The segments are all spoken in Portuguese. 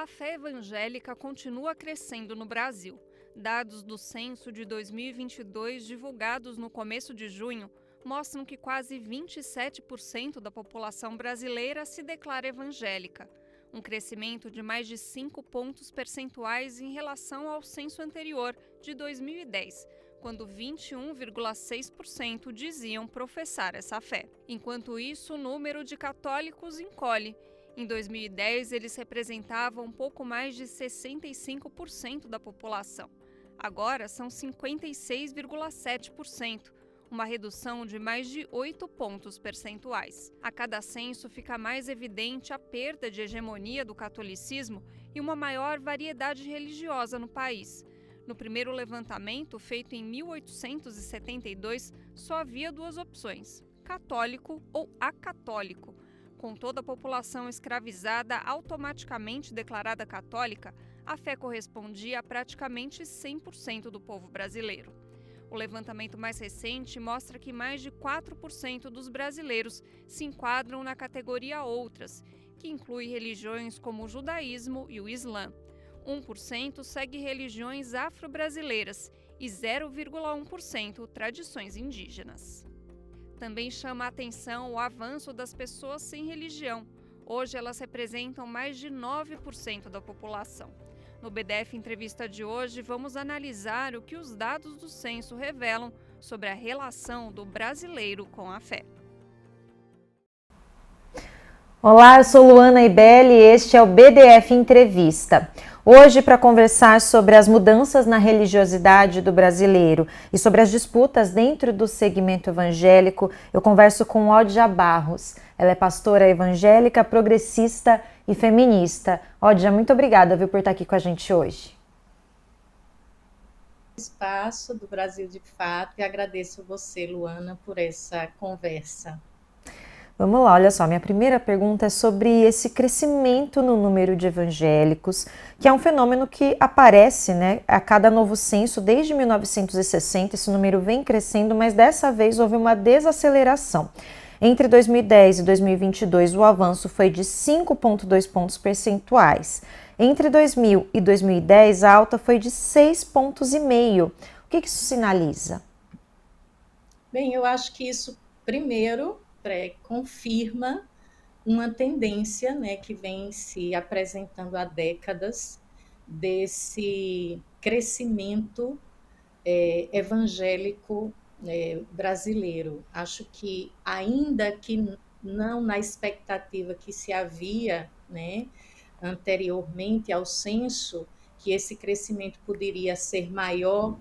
A fé evangélica continua crescendo no Brasil. Dados do censo de 2022, divulgados no começo de junho, mostram que quase 27% da população brasileira se declara evangélica, um crescimento de mais de 5 pontos percentuais em relação ao censo anterior, de 2010, quando 21,6% diziam professar essa fé. Enquanto isso, o número de católicos encolhe. Em 2010, eles representavam um pouco mais de 65% da população. Agora são 56,7%, uma redução de mais de 8 pontos percentuais. A cada censo fica mais evidente a perda de hegemonia do catolicismo e uma maior variedade religiosa no país. No primeiro levantamento, feito em 1872, só havia duas opções: católico ou acatólico. Com toda a população escravizada automaticamente declarada católica, a fé correspondia a praticamente 100% do povo brasileiro. O levantamento mais recente mostra que mais de 4% dos brasileiros se enquadram na categoria Outras, que inclui religiões como o judaísmo e o islã. 1% segue religiões afro-brasileiras e 0,1% tradições indígenas. Também chama a atenção o avanço das pessoas sem religião. Hoje elas representam mais de 9% da população. No BDF Entrevista de hoje, vamos analisar o que os dados do censo revelam sobre a relação do brasileiro com a fé. Olá, eu sou Luana Ibelli e este é o BDF Entrevista. Hoje, para conversar sobre as mudanças na religiosidade do brasileiro e sobre as disputas dentro do segmento evangélico, eu converso com Odja Barros. Ela é pastora evangélica, progressista e feminista. Odja, muito obrigada, por estar aqui com a gente hoje. Espaço do Brasil de Fato, e agradeço você, Luana, por essa conversa. Vamos lá, olha só, minha primeira pergunta é sobre esse crescimento no número de evangélicos, que é um fenômeno que aparece, a cada novo censo. Desde 1960, esse número vem crescendo, mas dessa vez houve uma desaceleração. Entre 2010 e 2022, o avanço foi de 5,2 pontos percentuais. Entre 2000 e 2010, a alta foi de 6,5 pontos. O que isso sinaliza? Bem, eu acho que isso, primeiro, confirma uma tendência, que vem se apresentando há décadas, desse crescimento evangélico brasileiro. Acho que, ainda que não na expectativa que se havia, anteriormente ao censo, que esse crescimento poderia ser maior,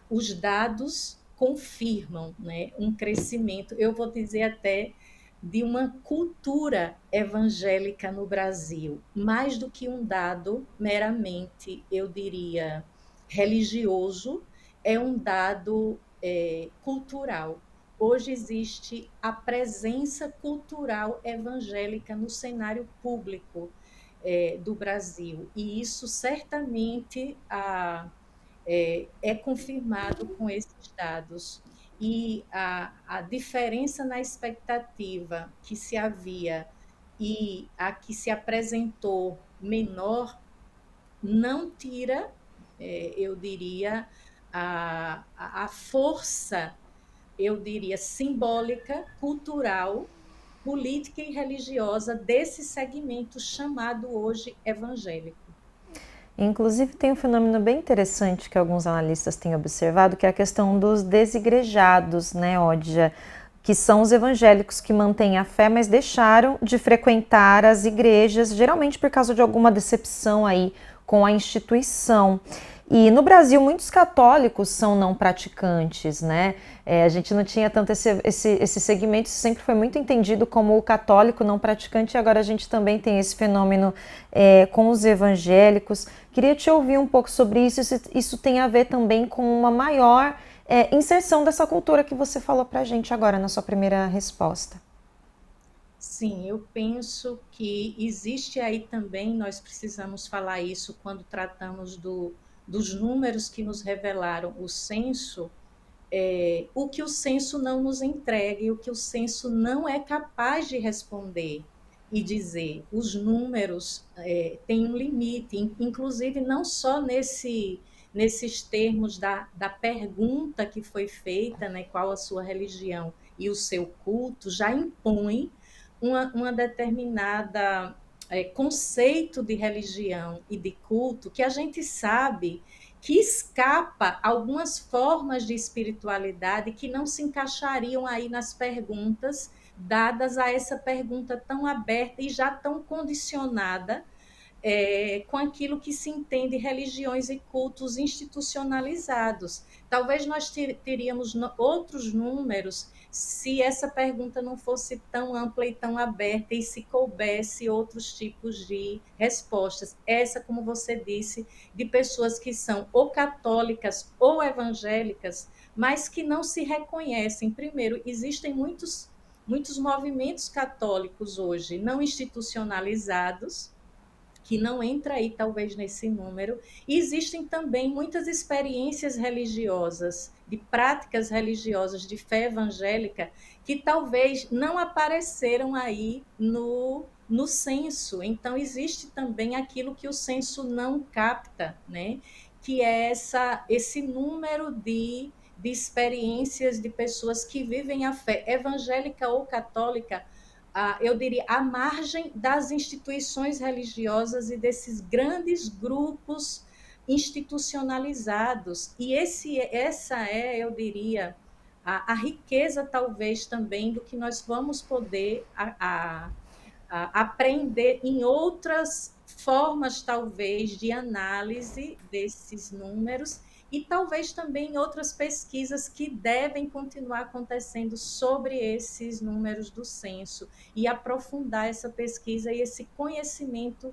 os dados confirmam, um crescimento, eu vou dizer até, de uma cultura evangélica no Brasil, mais do que um dado meramente, eu diria, religioso, é um dado cultural. Hoje existe a presença cultural evangélica no cenário público do Brasil, e isso certamente é confirmado com esses dados. E a diferença na expectativa que se havia e a que se apresentou menor não tira, eu diria, a força, eu diria, simbólica, cultural, política e religiosa desse segmento chamado hoje evangélico. Inclusive, tem um fenômeno bem interessante que alguns analistas têm observado, que é a questão dos desigrejados, Odja, que são os evangélicos que mantêm a fé, mas deixaram de frequentar as igrejas, geralmente por causa de alguma decepção aí com a instituição. E no Brasil, muitos católicos são não praticantes, a gente não tinha tanto esse segmento, isso sempre foi muito entendido como o católico não praticante, e agora a gente também tem esse fenômeno com os evangélicos. Queria te ouvir um pouco sobre isso, isso tem a ver também com uma maior inserção dessa cultura que você falou pra gente agora na sua primeira resposta. Sim, eu penso que existe aí também, nós precisamos falar isso quando tratamos dos números que nos revelaram o censo, o que o censo não nos entrega e o que o censo não é capaz de responder. e dizer, os números têm um limite, inclusive não só nesses termos da pergunta que foi feita, né, qual a sua religião e o seu culto, já impõe uma determinada conceito de religião e de culto que a gente sabe que escapa algumas formas de espiritualidade que não se encaixariam aí nas perguntas dadas a essa pergunta tão aberta e já tão condicionada com aquilo que se entende religiões e cultos institucionalizados. Talvez nós teríamos outros números se essa pergunta não fosse tão ampla e tão aberta e se coubesse outros tipos de respostas. Essa, como você disse, de pessoas que são ou católicas ou evangélicas, mas que não se reconhecem. Primeiro, existem muitos movimentos católicos hoje não institucionalizados, que não entra aí talvez nesse número. E existem também muitas experiências religiosas, de práticas religiosas de fé evangélica, que talvez não apareceram aí no censo. Então, existe também aquilo que o censo não capta, né? Que é esse número de experiências de pessoas que vivem a fé evangélica ou católica, eu diria, à margem das instituições religiosas e desses grandes grupos institucionalizados. E essa é, eu diria, a riqueza, talvez, também do que nós vamos poder aprender em outras formas, talvez, de análise desses números e talvez também em outras pesquisas que devem continuar acontecendo sobre esses números do censo e aprofundar essa pesquisa e esse conhecimento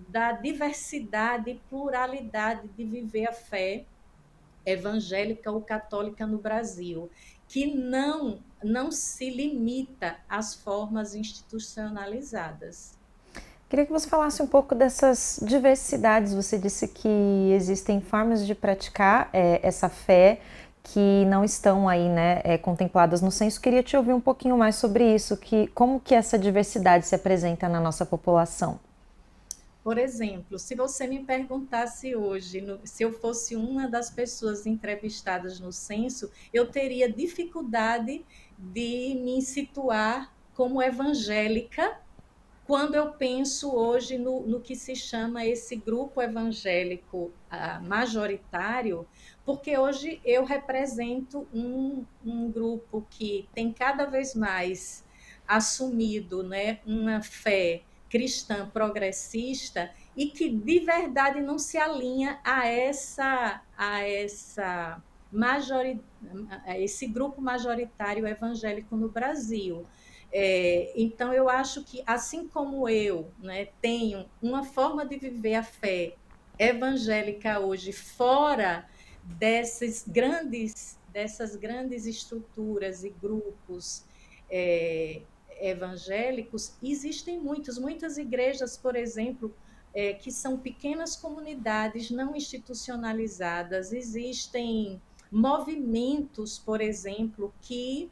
da diversidade e pluralidade de viver a fé evangélica ou católica no Brasil, que não se limita às formas institucionalizadas. Queria que você falasse um pouco dessas diversidades. Você disse que existem formas de praticar essa fé que não estão aí, né, contempladas no censo. Queria te ouvir um pouquinho mais sobre isso, como que essa diversidade se apresenta na nossa população. Por exemplo, se você me perguntasse hoje, se eu fosse uma das pessoas entrevistadas no censo, eu teria dificuldade de me situar como evangélica quando eu penso hoje no que se chama esse grupo evangélico majoritário, porque hoje eu represento um grupo que tem cada vez mais assumido, né, uma fé cristã progressista e que de verdade não se alinha a esse grupo majoritário evangélico no Brasil. Então, eu acho que, assim como eu, né, tenho uma forma de viver a fé evangélica hoje fora dessas grandes estruturas e grupos evangélicos, existem muitas igrejas, por exemplo, que são pequenas comunidades não institucionalizadas, existem movimentos, por exemplo, que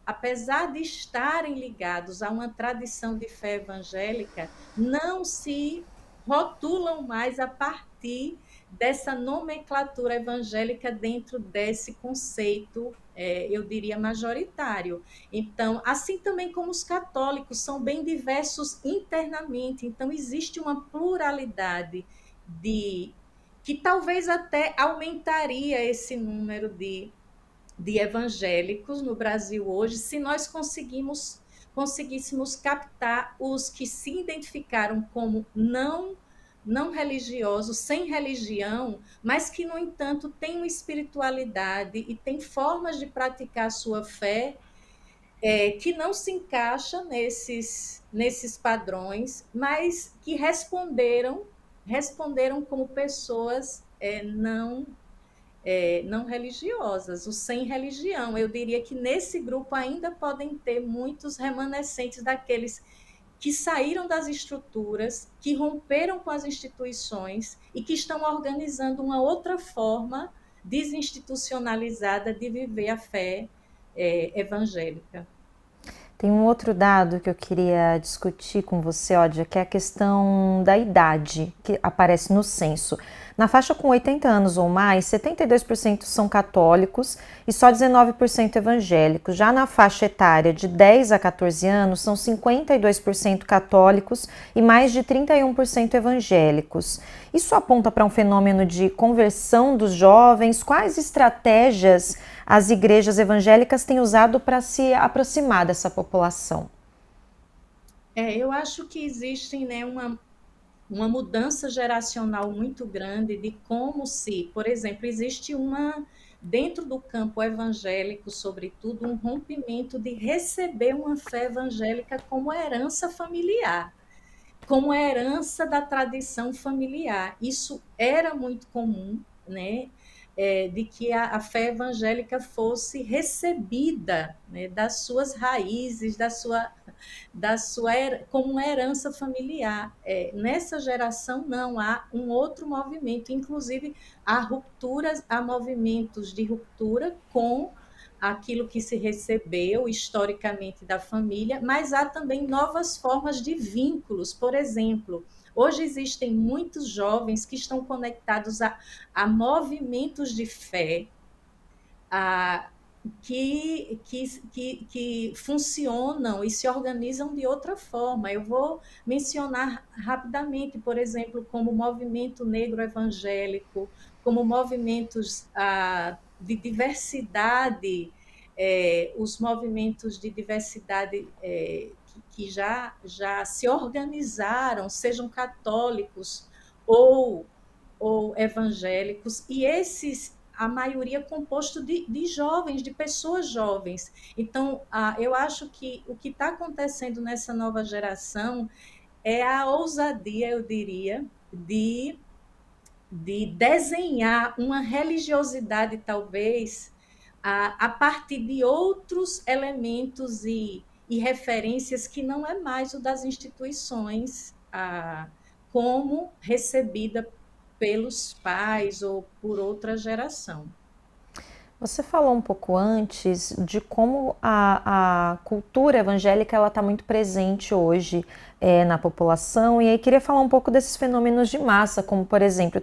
apesar de estarem ligados a uma tradição de fé evangélica, não se rotulam mais a partir dessa nomenclatura evangélica dentro desse conceito, eu diria, majoritário. Então, assim também como os católicos são bem diversos internamente, então existe uma pluralidade que talvez até aumentaria esse número de evangélicos no Brasil hoje, se nós conseguíssemos captar os que se identificaram como não religiosos, sem religião, mas que, no entanto, têm uma espiritualidade e têm formas de praticar a sua fé que não se encaixa nesses padrões, mas que responderam como pessoas não religiosas, os sem religião. Eu diria que nesse grupo ainda podem ter muitos remanescentes daqueles que saíram das estruturas, que romperam com as instituições e que estão organizando uma outra forma desinstitucionalizada de viver a fé evangélica. Tem um outro dado que eu queria discutir com você, Ódia, que é a questão da idade que aparece no censo. Na faixa com 80 anos ou mais, 72% são católicos e só 19% evangélicos. Já na faixa etária de 10 a 14 anos, são 52% católicos e mais de 31% evangélicos. Isso aponta para um fenômeno de conversão dos jovens. Quais estratégias as igrejas evangélicas têm usado para se aproximar dessa população? Eu acho que existe, né, uma mudança geracional muito grande de como se, por exemplo, existe dentro do campo evangélico, sobretudo, um rompimento de receber uma fé evangélica como herança familiar, como herança da tradição familiar. Isso era muito comum, né? De que a fé evangélica fosse recebida, né, das suas raízes, como uma herança familiar. Nessa geração, não, há um outro movimento, inclusive há movimentos de ruptura com aquilo que se recebeu historicamente da família, mas há também novas formas de vínculos. Por exemplo, hoje existem muitos jovens que estão conectados a movimentos de fé, a, que funcionam e se organizam de outra forma. Eu vou mencionar rapidamente, por exemplo, como o movimento negro evangélico, como movimentos de diversidade, os movimentos de diversidade que já se organizaram, sejam católicos ou, ou evangélicos, e esses a maioria composto de jovens, de pessoas jovens. Então, eu acho que o que está acontecendo nessa nova geração é a ousadia, eu diria, de desenhar uma religiosidade, talvez, a partir de outros elementos e referências que não é mais o das instituições, como recebida pelos pais ou por outra geração. Você falou um pouco antes de como a cultura evangélica ela está muito presente hoje na população, e aí queria falar um pouco desses fenômenos de massa, como por exemplo,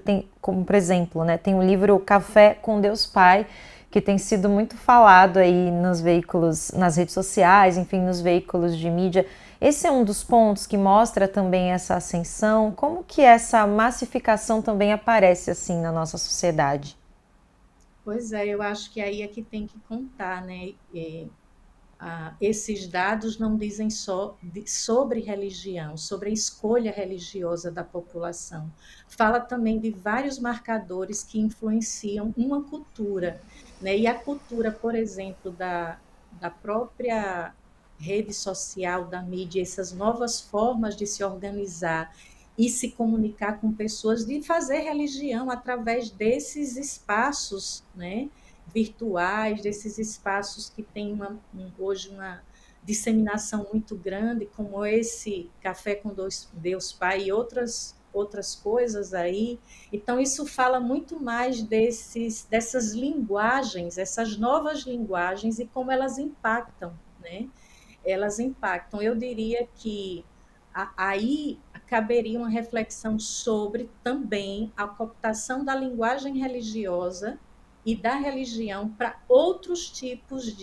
né, tem o livro Café com Deus Pai, que tem sido muito falado aí nos veículos, nas redes sociais, enfim, nos veículos de mídia. Esse é um dos pontos que mostra também essa ascensão. Como que essa massificação também aparece assim na nossa sociedade? Pois é, eu acho que aí é que tem que contar, né? Esses dados não dizem só sobre religião, sobre a escolha religiosa da população. Fala também de vários marcadores que influenciam uma cultura, né? E a cultura, por exemplo, da própria rede social, da mídia, essas novas formas de se organizar e se comunicar com pessoas, de fazer religião através desses espaços, né, virtuais, desses espaços que têm hoje uma disseminação muito grande, como esse Café com Deus Pai e outras coisas aí. Então, isso fala muito mais dessas linguagens, essas novas linguagens e como elas impactam, né? Elas impactam. Eu diria que aí caberia uma reflexão sobre também a cooptação da linguagem religiosa e da religião para outros tipos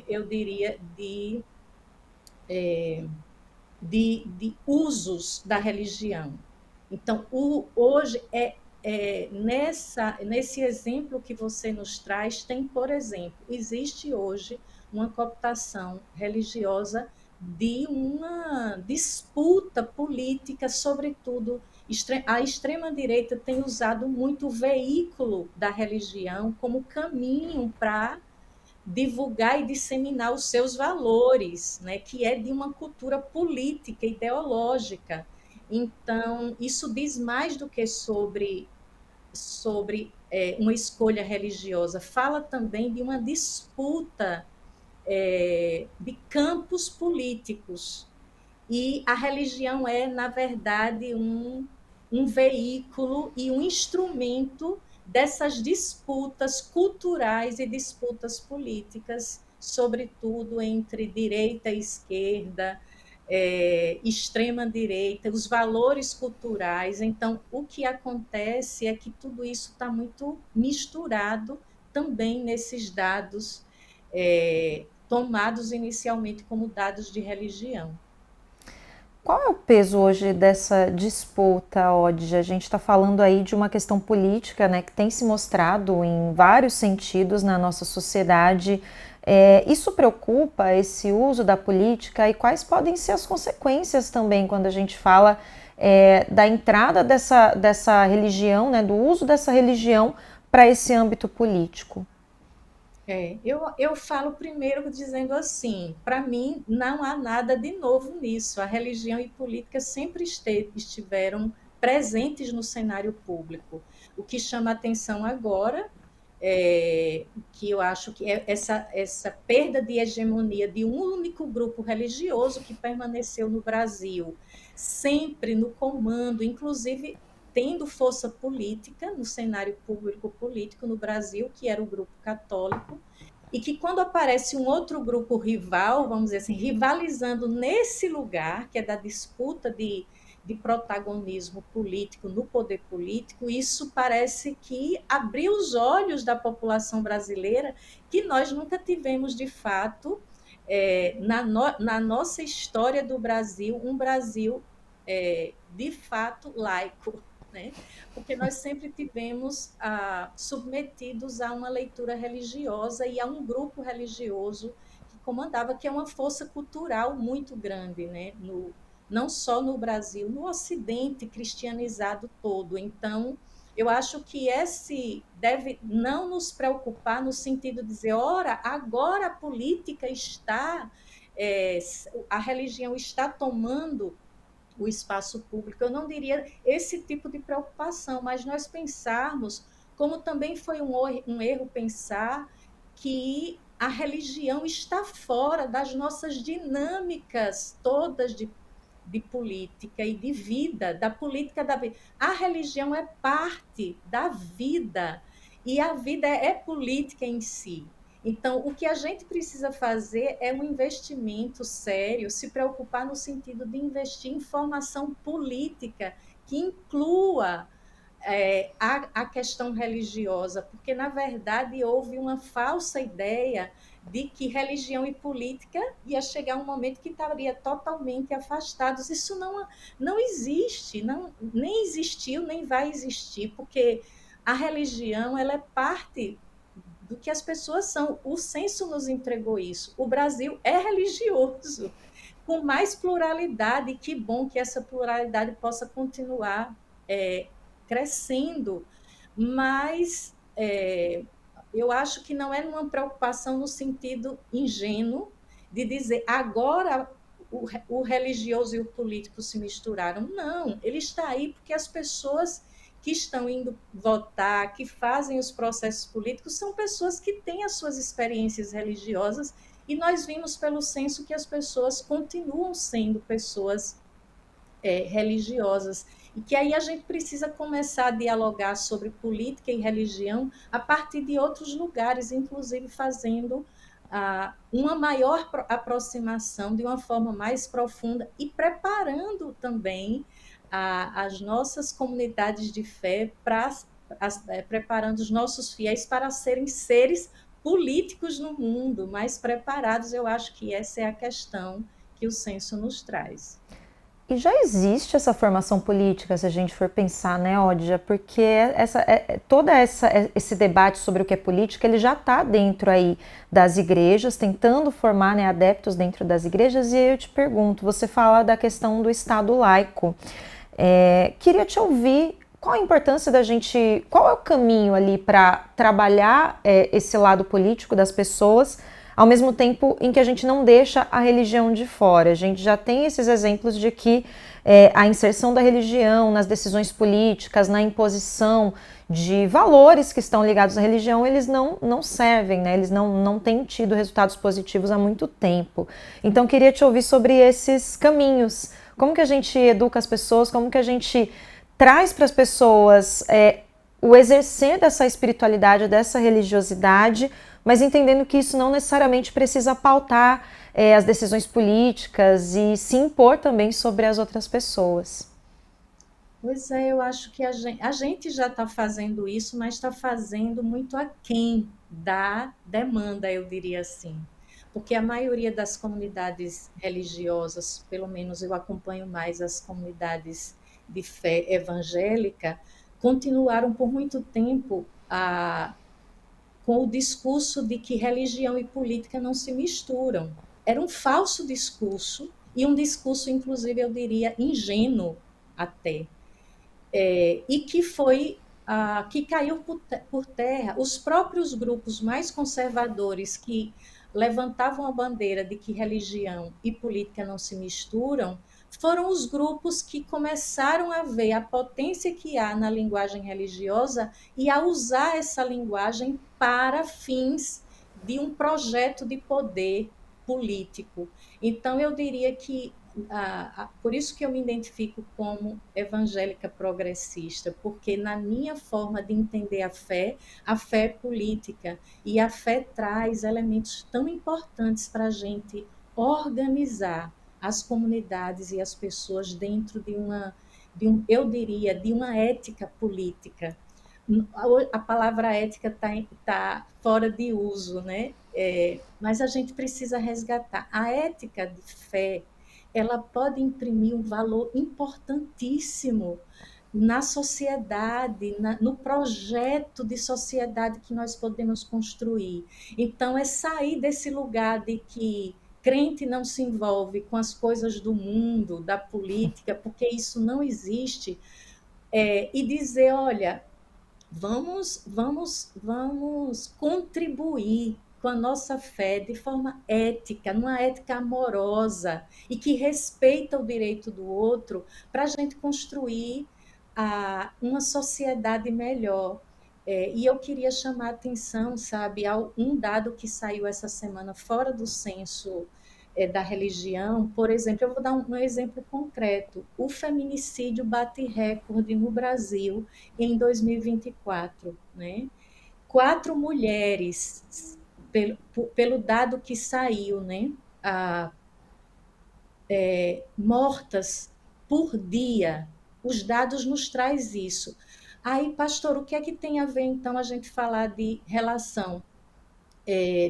eu diria, de usos da religião. Então, hoje, nesse exemplo que você nos traz, tem, por exemplo, existe hoje uma cooptação religiosa de uma disputa política, sobretudo, a extrema-direita tem usado muito o veículo da religião como caminho para divulgar e disseminar os seus valores, né, que é de uma cultura política, ideológica. Então, isso diz mais do que sobre uma escolha religiosa, fala também de uma disputa de campos políticos. E a religião é, na verdade, um veículo e um instrumento dessas disputas culturais e disputas políticas sobretudo entre direita e esquerda, extrema-direita, os valores culturais. Então, o que acontece é que tudo isso está muito misturado também nesses dados tomados inicialmente como dados de religião. Qual é o peso hoje dessa disputa, Odja? A gente está falando aí de uma questão política, né, que tem se mostrado em vários sentidos na nossa sociedade. Isso preocupa, esse uso da política, e quais podem ser as consequências também quando a gente fala da entrada dessa religião, né, do uso dessa religião para esse âmbito político? Eu falo primeiro dizendo assim, para mim não há nada de novo nisso. A religião e política sempre estiveram presentes no cenário público. O que chama atenção agora que eu acho que é essa perda de hegemonia de um único grupo religioso que permaneceu no Brasil, sempre no comando, inclusive tendo força política no cenário público político no Brasil, que era o grupo católico, e que quando aparece um outro grupo rival, vamos dizer assim, rivalizando nesse lugar, que é da disputa de protagonismo político no poder político, isso parece que abriu os olhos da população brasileira, que nós nunca tivemos, de fato, na nossa história do Brasil, um Brasil, de fato, laico. Né? Porque nós sempre tivemos submetidos a uma leitura religiosa e a um grupo religioso que comandava, que é uma força cultural muito grande, né? Não só no Brasil, no Ocidente cristianizado todo. Então, eu acho que esse deve não nos preocupar no sentido de dizer, ora, agora a política está, a religião está tomando o espaço público. Eu não diria esse tipo de preocupação, mas nós pensarmos, como também foi um erro pensar que a religião está fora das nossas dinâmicas todas de política e de vida, da política da vida. A religião é parte da vida e a vida é política em si. Então, o que a gente precisa fazer é um investimento sério, se preocupar no sentido de investir em formação política que inclua a questão religiosa, porque, na verdade, houve uma falsa ideia de que religião e política ia chegar um momento que estaria totalmente afastados. Isso não existe, nem existiu, nem vai existir, porque a religião ela é parte do que as pessoas são. O censo nos entregou isso. O Brasil é religioso, com mais pluralidade, e que bom que essa pluralidade possa continuar crescendo, mas eu acho que não é uma preocupação no sentido ingênuo de dizer agora o religioso e o político se misturaram. Não, ele está aí porque as pessoas que estão indo votar, que fazem os processos políticos, são pessoas que têm as suas experiências religiosas, e nós vimos pelo censo que as pessoas continuam sendo pessoas religiosas, e que aí a gente precisa começar a dialogar sobre política e religião a partir de outros lugares, inclusive fazendo uma maior aproximação de uma forma mais profunda e preparando também as nossas comunidades de fé, preparando os nossos fiéis para serem seres políticos no mundo, mais preparados. Eu acho que essa é a questão que o censo nos traz. E já existe essa formação política, se a gente for pensar, né, Odja? Porque esse debate sobre o que é política, ele já está dentro aí das igrejas, tentando formar, né, adeptos dentro das igrejas. E aí eu te pergunto, você fala da questão do Estado laico. Queria te ouvir, qual a importância qual é o caminho ali para trabalhar esse lado político das pessoas, ao mesmo tempo em que a gente não deixa a religião de fora. A gente já tem esses exemplos de que a inserção da religião nas decisões políticas, na imposição de valores que estão ligados à religião, eles não servem, né? Eles não têm tido resultados positivos há muito tempo. Então, queria te ouvir sobre esses caminhos. Como que a gente educa as pessoas, como que a gente traz para as pessoas o exercer dessa espiritualidade, dessa religiosidade, mas entendendo que isso não necessariamente precisa pautar as decisões políticas e se impor também sobre as outras pessoas. Pois é, eu acho que a gente já está fazendo isso, mas está fazendo muito aquém da demanda, eu diria assim. Porque a maioria das comunidades religiosas, pelo menos eu acompanho mais as comunidades de fé evangélica, continuaram por muito tempo com o discurso de que religião e política não se misturam. Era um falso discurso, e um discurso, inclusive, eu diria, ingênuo até, e que foi que caiu por terra. Os próprios grupos mais conservadores que levantavam a bandeira de que religião e política não se misturam foram os grupos que começaram a ver a potência que há na linguagem religiosa e a usar essa linguagem para fins de um projeto de poder político. Então, eu diria que por isso que eu me identifico como evangélica progressista, porque na minha forma de entender a fé é política, e a fé traz elementos tão importantes para a gente organizar as comunidades e as pessoas dentro eu diria, de uma ética política. A palavra ética tá fora de uso, né? Mas a gente precisa resgatar. A ética de fé, ela pode imprimir um valor importantíssimo na sociedade, no projeto de sociedade que nós podemos construir. Então, é sair desse lugar de que crente não se envolve com as coisas do mundo, da política, porque isso não existe, e dizer, olha, vamos contribuir com a nossa fé de forma ética, numa ética amorosa e que respeita o direito do outro, para a gente construir uma sociedade melhor. E eu queria chamar a atenção, sabe, a um dado que saiu essa semana fora do censo da religião. Por exemplo, eu vou dar um exemplo concreto. O feminicídio bate recorde no Brasil em 2024, né? 4 mulheres, pelo dado que saiu, né? Mortas por dia. Os dados nos traz isso. Aí, pastor, o que é que tem a ver, então, a gente falar de relação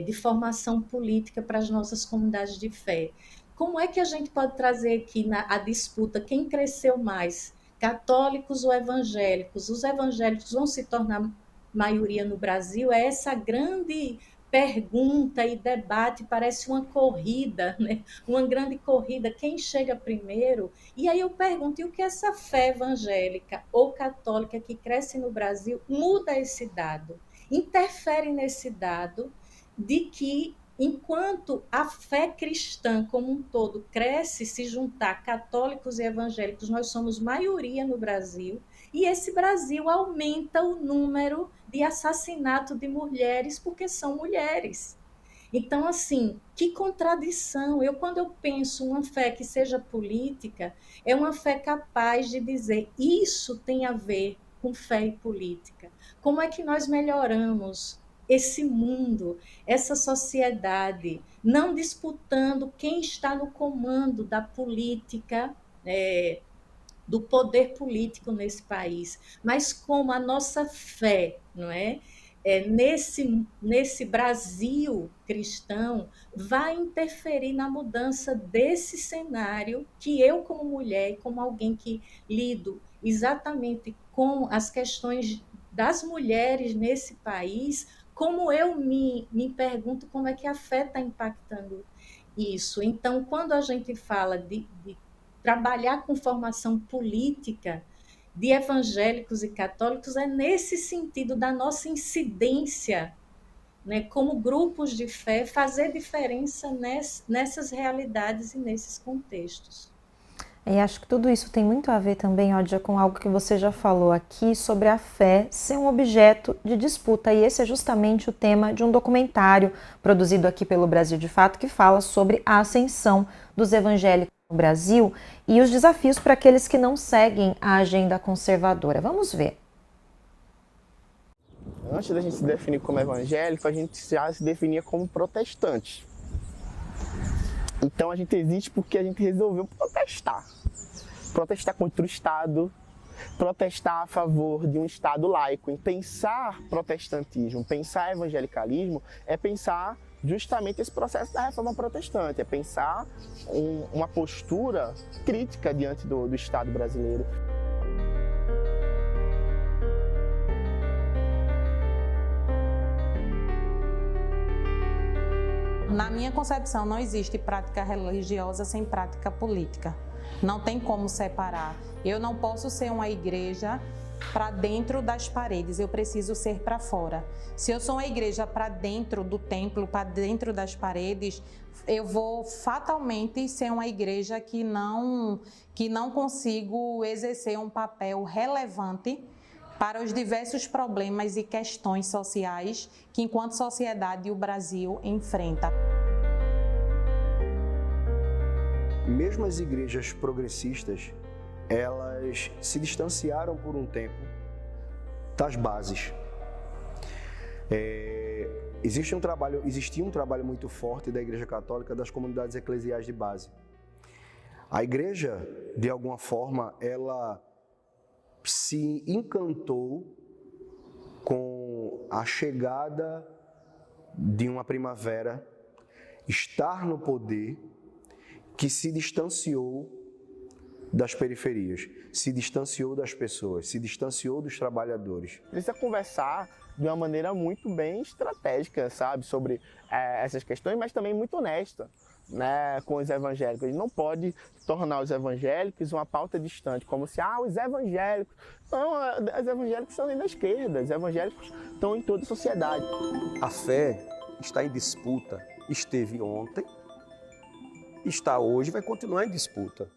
de formação política para as nossas comunidades de fé? Como é que a gente pode trazer aqui a disputa quem cresceu mais, católicos ou evangélicos? Os evangélicos vão se tornar maioria no Brasil? É essa grande pergunta e debate, parece uma corrida, né? Uma grande corrida, quem chega primeiro? E aí eu pergunto, e o que essa fé evangélica ou católica que cresce no Brasil muda esse dado? Interfere nesse dado de que, enquanto a fé cristã como um todo cresce, se juntar católicos e evangélicos, nós somos maioria no Brasil, e esse Brasil aumenta o número de assassinato de mulheres porque são mulheres. Então, assim, que contradição. Quando eu penso uma fé que seja política, é uma fé capaz de dizer isso tem a ver com fé e política. Como é que nós melhoramos esse mundo, essa sociedade, não disputando quem está no comando da política, do poder político nesse país, mas como a nossa fé, não é? Nesse Brasil cristão, vai interferir na mudança desse cenário que eu, como mulher, como alguém que lido exatamente com as questões das mulheres nesse país, como eu me pergunto como é que a fé está impactando isso. Então, quando a gente fala de trabalhar com formação política de evangélicos e católicos, é nesse sentido da nossa incidência, né, como grupos de fé, fazer diferença nessas realidades e nesses contextos. E acho que tudo isso tem muito a ver também, Odja, com algo que você já falou aqui sobre a fé ser um objeto de disputa. E esse é justamente o tema de um documentário produzido aqui pelo Brasil de Fato, que fala sobre a ascensão dos evangélicos no Brasil e os desafios para aqueles que não seguem a agenda conservadora. Vamos ver. antes da gente se definir como evangélico, a gente já se definia como protestante. Então a gente existe porque a gente resolveu protestar. Protestar contra o Estado, protestar a favor de um Estado laico. Em pensar protestantismo, pensar evangelicalismo, é pensar justamente esse processo da reforma protestante, é pensar uma postura crítica diante do Estado brasileiro. Na minha concepção, não existe prática religiosa sem prática política. Não tem como separar. Eu não posso ser uma igreja para dentro das paredes, eu preciso ser para fora. Se eu sou uma igreja para dentro do templo, para dentro das paredes, eu vou fatalmente ser uma igreja que não consigo exercer um papel relevante para os diversos problemas e questões sociais que, enquanto sociedade, o Brasil enfrenta. Mesmo as igrejas progressistas, elas se distanciaram por um tempo das bases. Existia um trabalho muito forte da Igreja Católica das comunidades eclesiais de base. A igreja, de alguma forma, ela se encantou com a chegada de uma primavera, estar no poder, que se distanciou das periferias, se distanciou das pessoas, se distanciou dos trabalhadores. Precisa conversar de uma maneira muito bem estratégica, sabe, sobre essas questões, mas também muito honesta, né, com os evangélicos. A gente não pode tornar os evangélicos uma pauta distante, como se, os evangélicos... Não, os evangélicos estão ali na esquerda, os evangélicos estão em toda a sociedade. A fé está em disputa, esteve ontem, está hoje e vai continuar em disputa.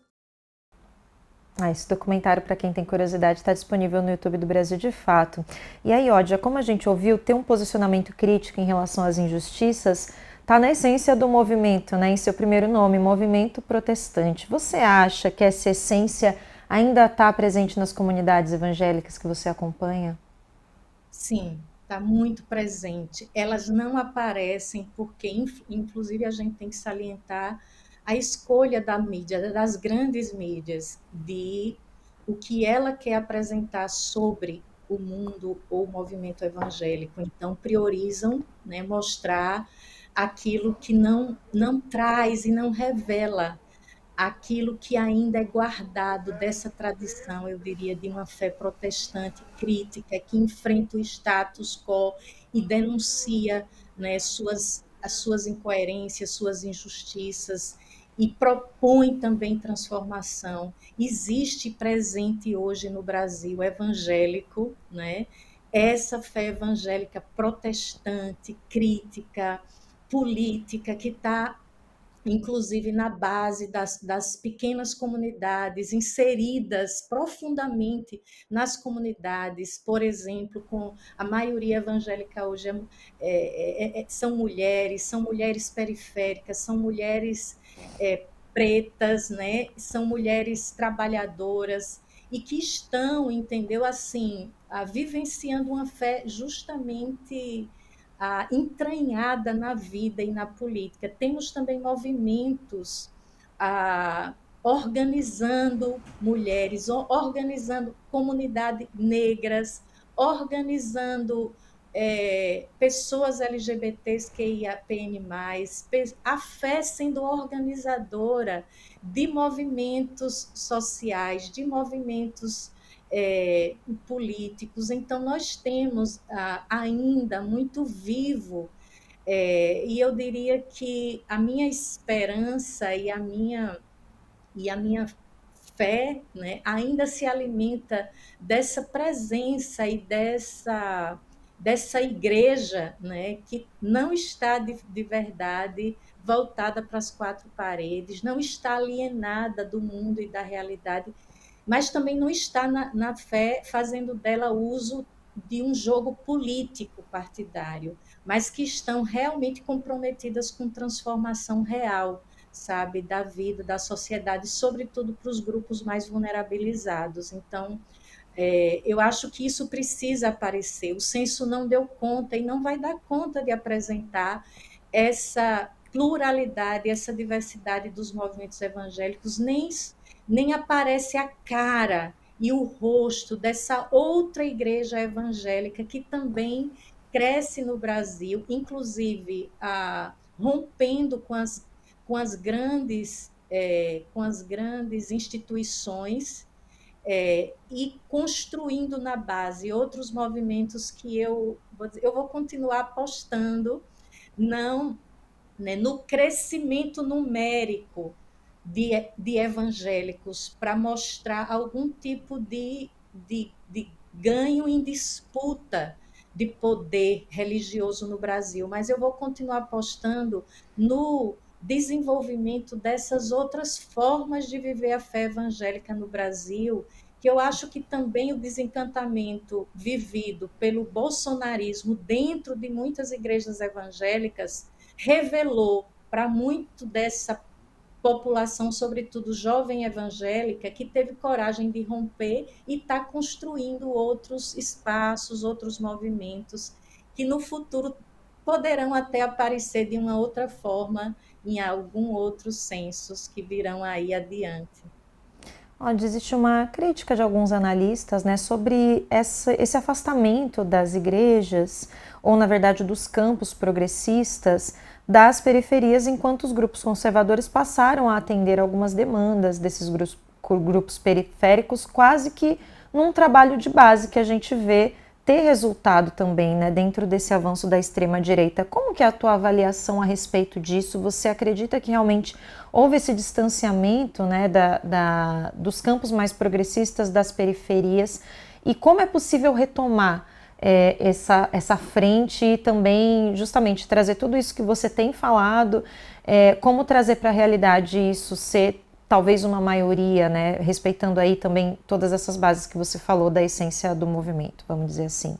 Esse documentário, para quem tem curiosidade, está disponível no YouTube do Brasil de Fato. E aí, Odia, como a gente ouviu, ter um posicionamento crítico em relação às injustiças está na essência do movimento, né? Em seu primeiro nome, Movimento Protestante. Você acha que essa essência ainda está presente nas comunidades evangélicas que você acompanha? Sim, está muito presente. Elas não aparecem porque, inclusive, a gente tem que salientar a escolha da mídia, das grandes mídias, de o que ela quer apresentar sobre o mundo ou o movimento evangélico. Então, priorizam, né, mostrar aquilo que não traz e não revela aquilo que ainda é guardado dessa tradição, eu diria, de uma fé protestante crítica, que enfrenta o status quo e denuncia, né, as suas incoerências, suas injustiças, e propõe também transformação. Existe presente hoje no Brasil evangélico, né, essa fé evangélica protestante, crítica, política, que está inclusive na base das pequenas comunidades, inseridas profundamente nas comunidades, por exemplo, com a maioria evangélica hoje são mulheres periféricas, são mulheres pretas, né? São mulheres trabalhadoras e que estão, entendeu, assim, vivenciando uma fé justamente entranhada na vida e na política. Temos também movimentos organizando mulheres, organizando comunidades negras, organizando pessoas LGBTs que IAPN+, a fé sendo organizadora de movimentos sociais, de movimentos políticos. Então, nós temos ainda muito vivo, e eu diria que a minha esperança e a minha fé, né, ainda se alimenta dessa presença e dessa igreja, né, que não está de verdade voltada para as quatro paredes, não está alienada do mundo e da realidade, mas também não está na fé fazendo dela uso de um jogo político partidário, mas que estão realmente comprometidas com transformação real, sabe, da vida, da sociedade, sobretudo para os grupos mais vulnerabilizados. Então, Eu acho que isso precisa aparecer. O censo não deu conta e não vai dar conta de apresentar essa pluralidade, essa diversidade dos movimentos evangélicos, nem aparece a cara e o rosto dessa outra igreja evangélica que também cresce no Brasil, inclusive rompendo com as grandes instituições, e construindo na base outros movimentos que eu vou continuar apostando não, né, no crescimento numérico de evangélicos para mostrar algum tipo de ganho em disputa de poder religioso no Brasil, mas eu vou continuar apostando no desenvolvimento dessas outras formas de viver a fé evangélica no Brasil, que eu acho que também o desencantamento vivido pelo bolsonarismo dentro de muitas igrejas evangélicas revelou para muito dessa população, sobretudo jovem evangélica, que teve coragem de romper e está construindo outros espaços, outros movimentos, que no futuro poderão até aparecer de uma outra forma em algum outros censos que virão aí adiante. Onde existe uma crítica de alguns analistas, né, sobre esse afastamento das igrejas, ou na verdade dos campos progressistas, das periferias, enquanto os grupos conservadores passaram a atender algumas demandas desses grupos periféricos, quase que num trabalho de base que a gente vê ter resultado também, né, dentro desse avanço da extrema-direita. Como que é a tua avaliação a respeito disso? Você acredita que realmente houve esse distanciamento, né, dos campos mais progressistas das periferias? E como é possível retomar essa frente e também justamente trazer tudo isso que você tem falado, como trazer para a realidade isso ser talvez uma maioria, né, respeitando aí também todas essas bases que você falou da essência do movimento, vamos dizer assim.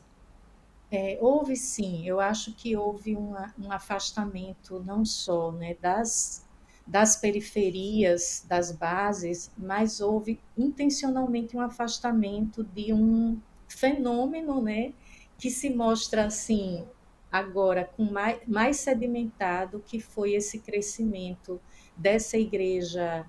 Houve sim, eu acho que houve um afastamento não só, né, das periferias, das bases, mas houve intencionalmente um afastamento de um fenômeno, né, que se mostra assim agora com mais sedimentado, que foi esse crescimento dessa igreja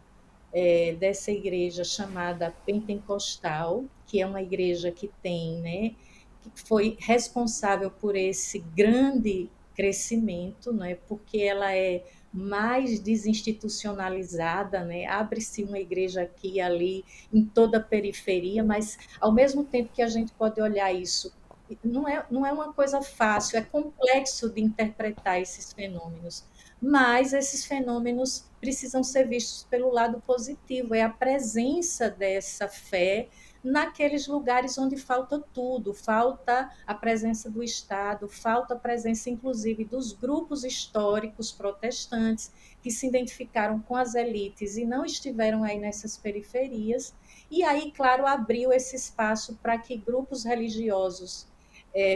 dessa igreja chamada pentecostal, que é uma igreja que tem, né, que foi responsável por esse grande crescimento, né, porque ela é mais desinstitucionalizada, né, abre-se uma igreja aqui e ali em toda a periferia, mas ao mesmo tempo que a gente pode olhar isso, não é uma coisa fácil, é complexo de interpretar esses fenômenos, mas esses fenômenos precisam ser vistos pelo lado positivo, é a presença dessa fé naqueles lugares onde falta tudo, falta a presença do Estado, falta a presença, inclusive, dos grupos históricos protestantes que se identificaram com as elites e não estiveram aí nessas periferias, e aí, claro, abriu esse espaço para que grupos religiosos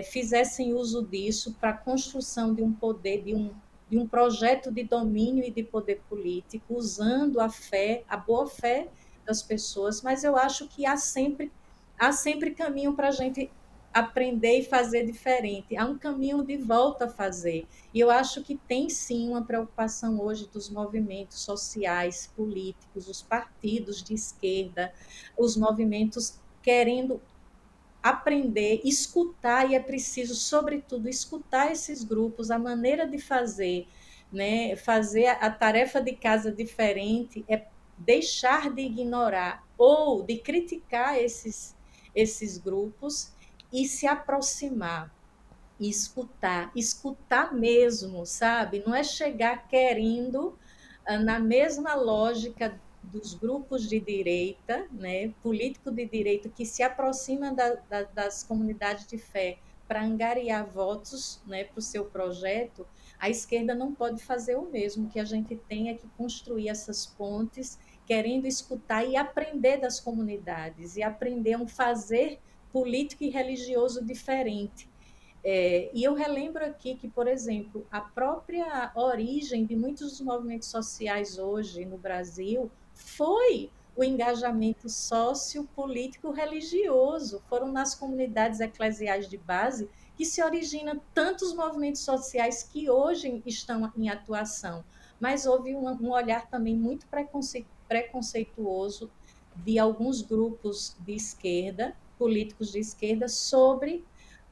fizessem uso disso para a construção de um poder, de um projeto de domínio e de poder político, usando a fé, a boa fé das pessoas, mas eu acho que há sempre caminho para a gente aprender e fazer diferente. Há um caminho de volta a fazer. E eu acho que tem sim uma preocupação hoje dos movimentos sociais, políticos, os partidos de esquerda, os movimentos querendo aprender, escutar, e é preciso, sobretudo, escutar esses grupos, a maneira de fazer, né? Fazer a tarefa de casa diferente, é deixar de ignorar ou de criticar esses grupos e se aproximar e escutar mesmo, sabe? Não é chegar querendo na mesma lógica dos grupos de direita, né, político de direita, que se aproxima das comunidades de fé para angariar votos, né, para o seu projeto. A esquerda não pode fazer o mesmo. Que a gente tem é que construir essas pontes, querendo escutar e aprender das comunidades, e aprender um fazer político e religioso diferente. E eu relembro aqui que, por exemplo, a própria origem de muitos dos movimentos sociais hoje no Brasil foi o engajamento sociopolítico religioso. Foram nas comunidades eclesiais de base que se originam tantos movimentos sociais que hoje estão em atuação. Mas houve um olhar também muito preconceituoso de alguns grupos de esquerda, políticos de esquerda, sobre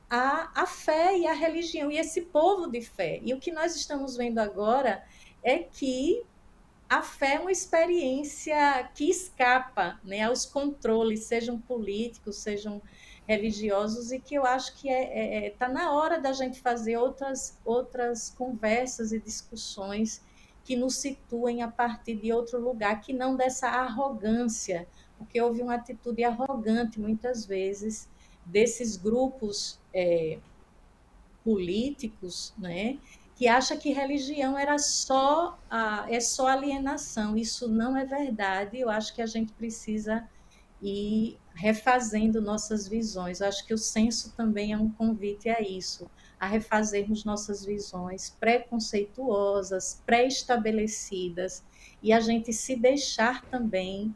a fé e a religião, e esse povo de fé. E o que nós estamos vendo agora é que a fé é uma experiência que escapa, né, aos controles, sejam políticos, sejam religiosos, e que eu acho que está na hora da gente fazer outras conversas e discussões que nos situem a partir de outro lugar, que não dessa arrogância, porque houve uma atitude arrogante, muitas vezes, desses grupos políticos, né, que acha que religião era é só alienação. Isso não é verdade. Eu acho que a gente precisa ir refazendo nossas visões. Eu acho que o censo também é um convite a isso, a refazermos nossas visões preconceituosas, pré-estabelecidas, e a gente se deixar também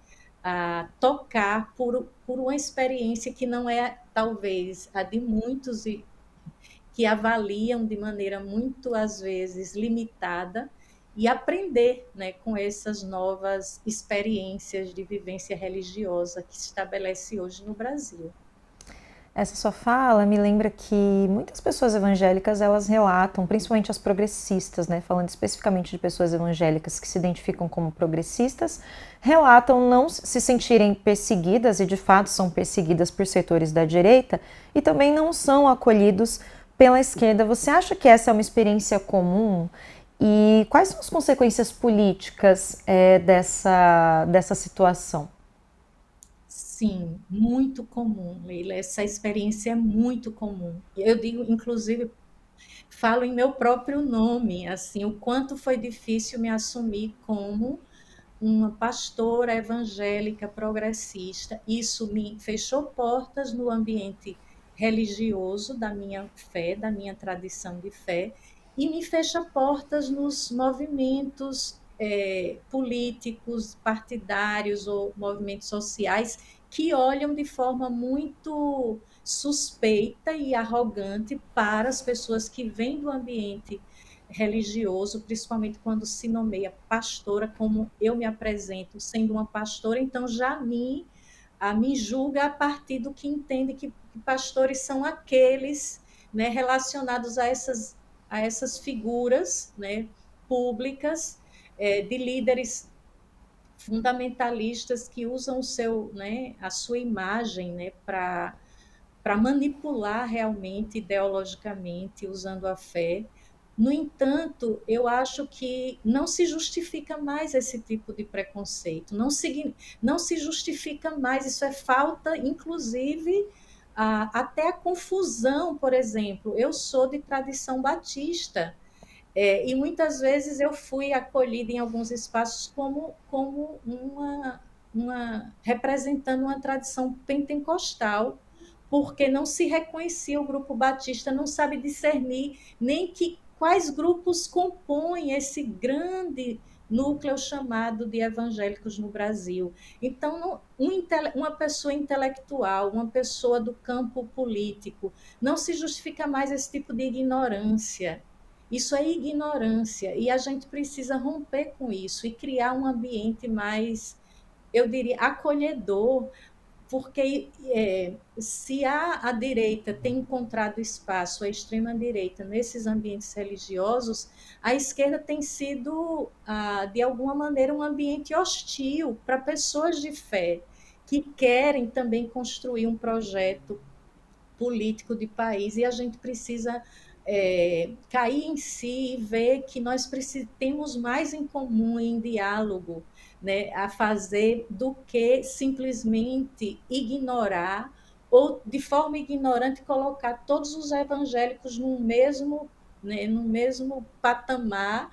tocar por uma experiência que não é, talvez, a de muitos e que avaliam de maneira muito, às vezes, limitada, e aprender, né, com essas novas experiências de vivência religiosa que se estabelece hoje no Brasil. Essa sua fala me lembra que muitas pessoas evangélicas, elas relatam, principalmente as progressistas, né, falando especificamente de pessoas evangélicas que se identificam como progressistas, relatam não se sentirem perseguidas, e de fato são perseguidas por setores da direita, e também não são acolhidos pela esquerda. Você acha que essa é uma experiência comum? E quais são as consequências políticas dessa situação? Sim, muito comum, Leila. Essa experiência é muito comum. Eu digo, inclusive, falo em meu próprio nome, assim, o quanto foi difícil me assumir como uma pastora evangélica progressista. Isso me fechou portas no ambiente religioso da minha fé, da minha tradição de fé, e me fecha portas nos movimentos políticos, partidários ou movimentos sociais que olham de forma muito suspeita e arrogante para as pessoas que vêm do ambiente religioso, principalmente quando se nomeia pastora, como eu me apresento sendo uma pastora, então já me julga a partir do que entende que pastores são aqueles, né, relacionados a essas figuras, né, públicas, de líderes fundamentalistas que usam a sua imagem, né, para manipular realmente ideologicamente, usando a fé. No entanto, eu acho que não se justifica mais esse tipo de preconceito, não se justifica mais, isso é falta, inclusive, até a confusão, por exemplo. Eu sou de tradição batista, e muitas vezes eu fui acolhida em alguns espaços como representando uma tradição pentecostal, porque não se reconhecia o grupo batista, não sabe discernir nem quais grupos compõem esse grande núcleo chamado de evangélicos no Brasil. Então, uma pessoa intelectual, uma pessoa do campo político, não se justifica mais esse tipo de ignorância. Isso é ignorância, e a gente precisa romper com isso e criar um ambiente mais, eu diria, acolhedor, porque se a direita tem encontrado espaço, a extrema-direita, nesses ambientes religiosos, a esquerda tem sido, de alguma maneira, um ambiente hostil para pessoas de fé que querem também construir um projeto político de país, e a gente precisa cair em si e ver que nós temos mais em comum em diálogo, né, a fazer, do que simplesmente ignorar ou, de forma ignorante, colocar todos os evangélicos no mesmo patamar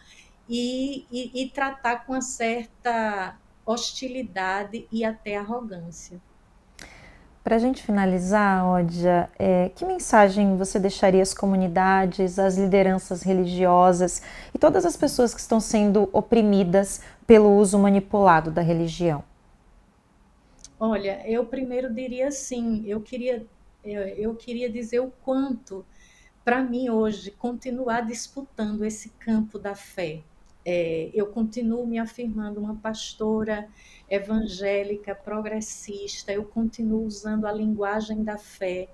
e tratar com uma certa hostilidade e até arrogância. Para a gente finalizar, Odja, que mensagem você deixaria às comunidades, às lideranças religiosas e todas as pessoas que estão sendo oprimidas pelo uso manipulado da religião? Olha, eu primeiro diria assim, eu queria dizer o quanto, para mim hoje, continuar disputando esse campo da fé. Eu continuo me afirmando uma pastora evangélica, progressista, eu continuo usando a linguagem da fé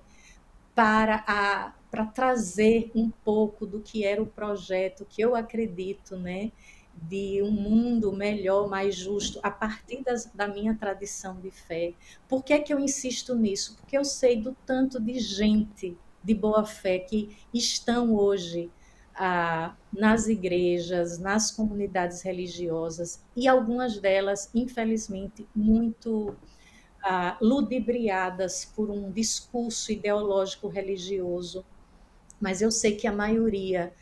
para trazer um pouco do que era o projeto que eu acredito, né, de um mundo melhor, mais justo, a partir da minha tradição de fé. Por que é que eu insisto nisso? Porque eu sei do tanto de gente de boa fé que estão hoje nas igrejas, nas comunidades religiosas, e algumas delas, infelizmente, muito ludibriadas por um discurso ideológico religioso, mas eu sei que a maioria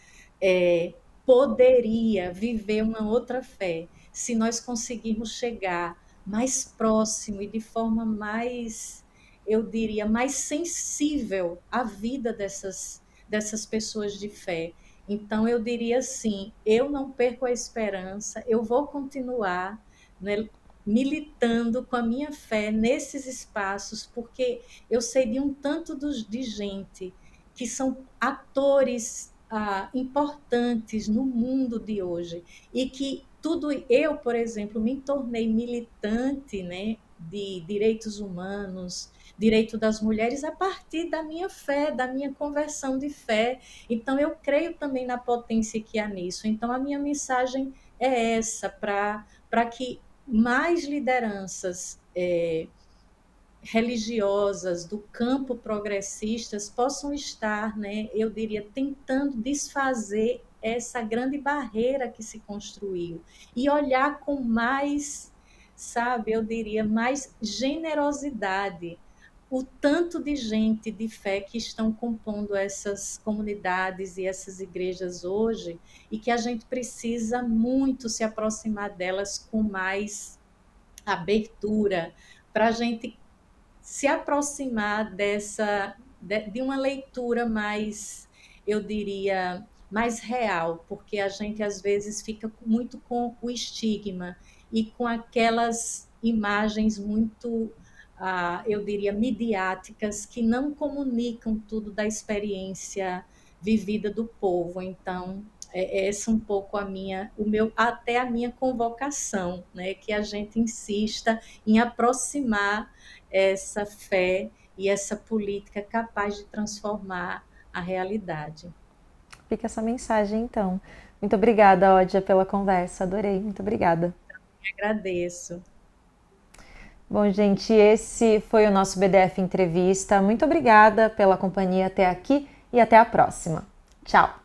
poderia viver uma outra fé se nós conseguirmos chegar mais próximo e de forma mais, eu diria, mais sensível à vida dessas pessoas de fé. Então, eu diria assim, eu não perco a esperança, eu vou continuar, né, militando com a minha fé nesses espaços, porque eu sei de um tanto de gente que são atores importantes no mundo de hoje e que eu, por exemplo, me tornei militante, né, de direitos humanos, direito das mulheres a partir da minha fé, da minha conversão de fé. Então eu creio também na potência que há nisso. Então a minha mensagem é essa, para que mais lideranças religiosas do campo progressistas possam estar, né, eu diria, tentando desfazer essa grande barreira que se construiu e olhar com mais, sabe, eu diria, mais generosidade o tanto de gente de fé que estão compondo essas comunidades e essas igrejas hoje, e que a gente precisa muito se aproximar delas com mais abertura, para a gente se aproximar de uma leitura mais, eu diria, mais real, porque a gente às vezes fica muito com o estigma e com aquelas imagens muito, eu diria, midiáticas, que não comunicam tudo da experiência vivida do povo. Então, essa um pouco até a minha convocação, né? Que a gente insista em aproximar essa fé e essa política capaz de transformar a realidade. Fica essa mensagem, então. Muito obrigada, Ódia, pela conversa. Adorei. Muito obrigada. Eu agradeço. Bom, gente, esse foi o nosso BDF Entrevista. Muito obrigada pela companhia até aqui e até a próxima. Tchau!